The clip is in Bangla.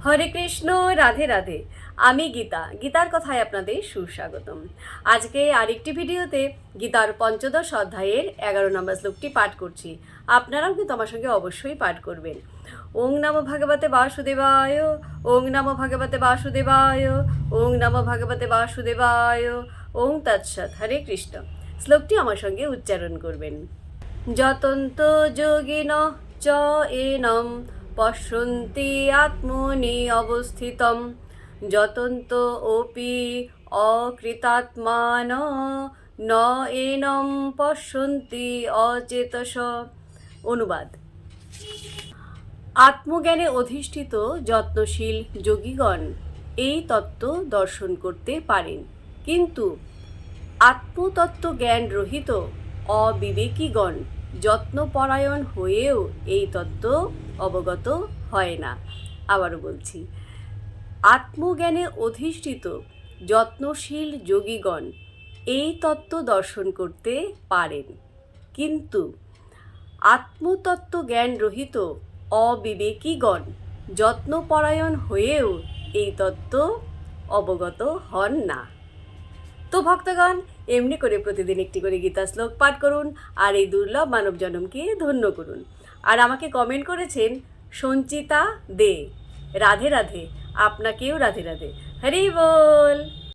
হরে কৃষ্ণ, রাধে রাধে। আমি গীতার কথায় আপনাদের সুস্বাগতম। আজকে আরেকটি ভিডিওতে গীতার পঞ্চদশ অধ্যায়ের 11 নম্বর শ্লোকটি পাঠ করছি। আপনারাও কিন্তু আমার সঙ্গে অবশ্যই পাঠ করবেন। ওং নমো ভগবতে বাসুদেবায়, ওং নমো ভগবতে বাসুদেবায়, ওং নমো ভগবতে বাসুদেবায়, ওং তৎসৎ। হরে কৃষ্ণ। শ্লোকটি আমার সঙ্গে উচ্চারণ করবেন। যতন্ত যোগিন চ এনম পশ্যন্তি আত্মনি অবস্থিতম যতন্ত অপি অকৃতাত্মান ন এনম পশ্যন্তি অচেতস। অনুবাদ: আত্মজ্ঞানে অধিষ্ঠিত যত্নশীল যোগীগণ এই তত্ত্ব দর্শন করতে পারেন, কিন্তু আত্মতত্ত্ব জ্ঞান রহিত অবিবেকীগণ যত্নপরায়ণ হয়েও এই তত্ত্ব অবগত হয় না। আবারও বলছি, আত্মজ্ঞানে অধিষ্ঠিত যত্নশীল যোগীগণ এই তত্ত্ব দর্শন করতে পারেন, কিন্তু আত্মতত্ত্ব জ্ঞান রহিত অবিবেকীগণ যত্নপরায়ণ হয়েও এই তত্ত্ব অবগত হন না। তো ভক্তগণ, এমনি করে প্রতিদিন একটি করে গীতা শ্লোক পাঠ করুন আর এই দুর্লভ মানব জন্মকে ধন্য করুন। আর আমাকে কমেন্ট করেছেন সঞ্চিতা দে। রাধে রাধে। আপনাকেও রাধে রাধে। হরি বল।